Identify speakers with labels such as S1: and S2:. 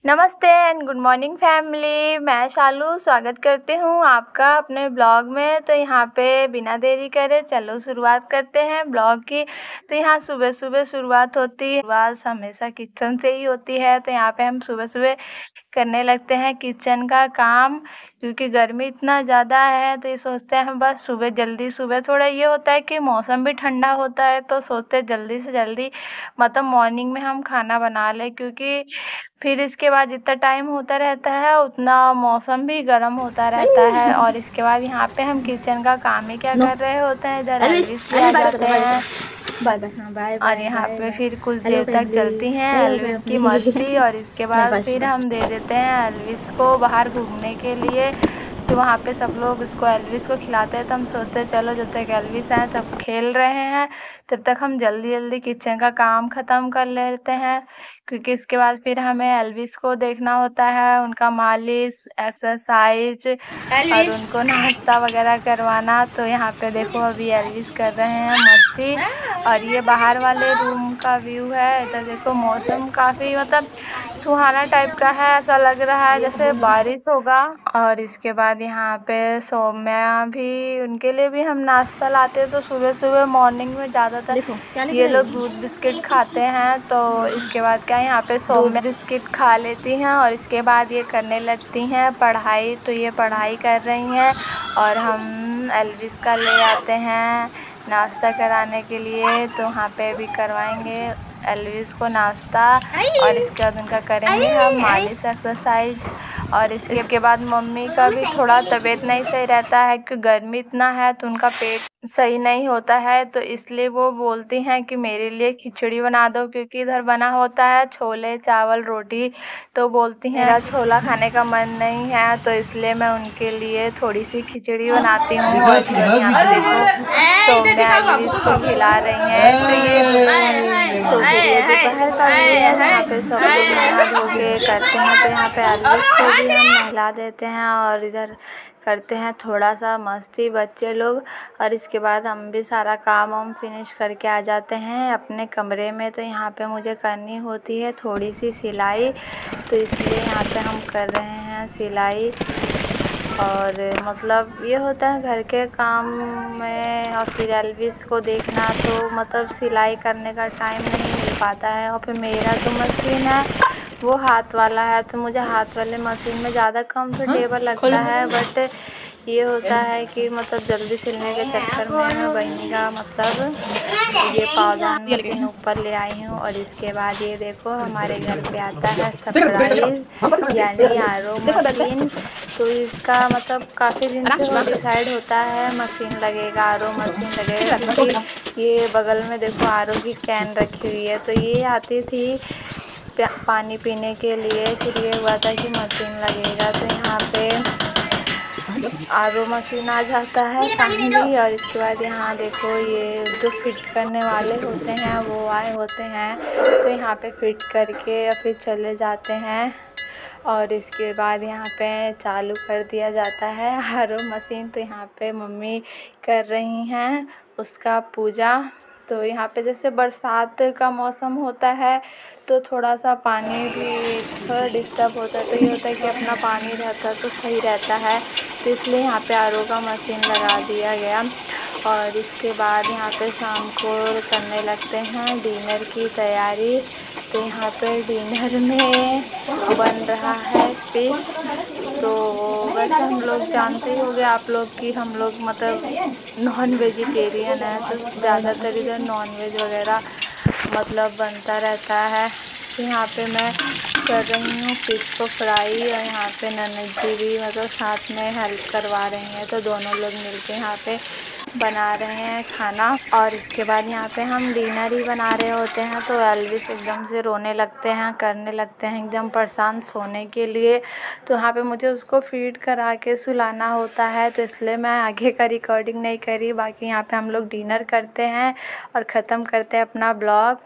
S1: नमस्ते and good morning family. मैं शालू स्वागत करती हूँ आपका अपने ब्लॉग में। तो यहाँ पे बिना देरी करे चलो शुरुआत करते हैं ब्लॉग की। तो यहाँ सुबह सुबह शुरुआत होती है, शुरुआत हमेशा किचन से ही होती है। तो यहाँ पे हम सुबह सुबह करने लगते हैं किचन का काम, क्योंकि गर्मी इतना ज़्यादा है। तो ये सोचते हैं हम बस सुबह जल्दी, सुबह थोड़ा ये होता है कि मौसम भी ठंडा होता है, तो सोचते हैं जल्दी से जल्दी मतलब मॉर्निंग में हम खाना बना लें, क्योंकि फिर इसके बाद जितना टाइम होता रहता है उतना मौसम भी गर्म होता रहता है। और इसके बाद यहाँ पे हम किचन का काम ही क्या कर रहे होते हैं, इधर एल्विस भी आ जाते हैं। और यहाँ पे फिर कुछ देर तक चलती हैं एल्विस की मस्ती, और इसके बाद फिर हम दे देते हैं एल्विस को बाहर घूमने के लिए। तो वहाँ पे सब लोग उसको एल्विस को खिलाते हैं। तो हम सोचते हैं चलो जब तक एल्विस हैं तब खेल रहे हैं, तब तक हम जल्दी जल्दी किचन का काम ख़त्म कर लेते हैं, क्योंकि इसके बाद फिर हमें एल्विस को देखना होता है, उनका मालिश, एक्सरसाइज और उनको नाश्ता वगैरह करवाना। तो यहाँ पे देखो अभी एल्विस कर रहे हैं मस्ती। और ये बाहर वाले रूम का व्यू है। इधर देखो मौसम काफ़ी मतलब सुहाना टाइप का है, ऐसा लग रहा है जैसे बारिश होगा। और इसके बाद यहाँ पे सौम्या भी, उनके लिए भी हम नाश्ता लाते हैं। तो सुबह सुबह मॉर्निंग में ज़्यादातर ये लोग दूध बिस्किट खाते हैं। तो इसके बाद क्या यहाँ पे सौम्या बिस्किट खा लेती हैं और इसके बाद ये करने लगती हैं पढ़ाई। तो ये पढ़ाई कर रही हैं और हम एल्विस का ले आते हैं नाश्ता कराने के लिए। तो वहाँ पे भी करवाएंगे एल्विस को नाश्ता, और इसके बाद उनका करेंगे हम मालिश, एक्सरसाइज। और इसके बाद मम्मी का भी थोड़ा तबीयत नहीं सही रहता है, क्योंकि गर्मी इतना है तो उनका पेट सही नहीं होता है। तो इसलिए वो बोलती हैं कि मेरे लिए खिचड़ी बना दो, क्योंकि इधर बना होता है छोले चावल रोटी। तो बोलती हैं मेरा छोला खाने का मन नहीं है, तो इसलिए मैं उनके लिए थोड़ी सी खिचड़ी बनाती हूँ। और यहाँ पे देखो सौम्या एल्विस को खिला रही हैं। तो ये दोपहर का व्यू है, जहाँ पे सब लोग नहा धो के करते हैं। तो यहाँ पे एल्विस को भी हम नहला देते हैं और इधर करते हैं थोड़ा सा मस्ती बच्चे लोग। और इसके बाद हम भी सारा काम हम फिनिश करके आ जाते हैं अपने कमरे में। तो यहाँ पे मुझे करनी होती है थोड़ी सी सिलाई, तो इसलिए यहाँ पे हम कर रहे हैं सिलाई। और मतलब ये होता है घर के काम में, और फिर एल्विस को देखना, तो मतलब सिलाई करने का टाइम नहीं मिल पाता है। और फिर मेरा जो मशीन है वो हाथ वाला है, तो मुझे हाथ वाले मशीन में ज़्यादा कंफर्टेबल लगता है। बट ये होता है कि मतलब जल्दी सिलने के चक्कर में मैं बहनी का मतलब ये पावदान मशीन ऊपर ले आई हूँ। और इसके बाद ये देखो हमारे घर पे आता है सरप्राइज़, यानी आरओ मशीन। तो इसका मतलब काफ़ी दिन से वो डिसाइड होता है मशीन लगेगा, आरओ मशीन लगेगा, क्योंकि ये बगल में देखो आरओ की कैन रखी हुई है। तो ये आती थी पानी पीने के लिए, फिर ये हुआ था कि मशीन लगेगा। तो यहाँ पे आरओ मशीन आ जाता है फाइनली। और इसके बाद यहाँ देखो ये जो फिट करने वाले होते हैं वो आए होते हैं, तो यहाँ पे फिट करके फिर चले जाते हैं। और इसके बाद यहाँ पे चालू कर दिया जाता है आरओ मशीन। तो यहाँ पे मम्मी कर रही हैं उसका पूजा। तो यहाँ पे जैसे बरसात का मौसम होता है तो थोड़ा सा पानी भी थोड़ा डिस्टर्ब होता है, तो ये होता है कि अपना पानी रहता तो सही रहता है। तो इसलिए यहाँ पे आरओ का मशीन लगा दिया गया। और इसके बाद यहाँ पे शाम को करने लगते हैं डिनर की तैयारी। तो यहाँ पे डिनर में बन रहा है फिश। तो वैसे हम लोग जानते ही होंगे आप लोग कि हम लोग मतलब नॉन वेजिटेरियन है, तो ज़्यादातर इधर नॉन वेज वगैरह मतलब बनता रहता है। तो यहाँ पे मैं कर रही हूँ फ़िश को फ्राई, और यहाँ पे ननद जी भी मतलब साथ में हेल्प करवा रही हैं। तो दोनों लोग मिलके यहाँ पे बना रहे हैं खाना। और इसके बाद यहाँ पे हम डिनर ही बना रहे होते हैं, तो एल्विस एकदम से रोने लगते हैं, करने लगते हैं एकदम परेशान सोने के लिए। तो यहाँ पे मुझे उसको फीड करा के सुलाना होता है, तो इसलिए मैं आगे का रिकॉर्डिंग नहीं करी। बाकी यहाँ पे हम लोग डिनर करते हैं और ख़त्म करते हैं अपना ब्लॉग।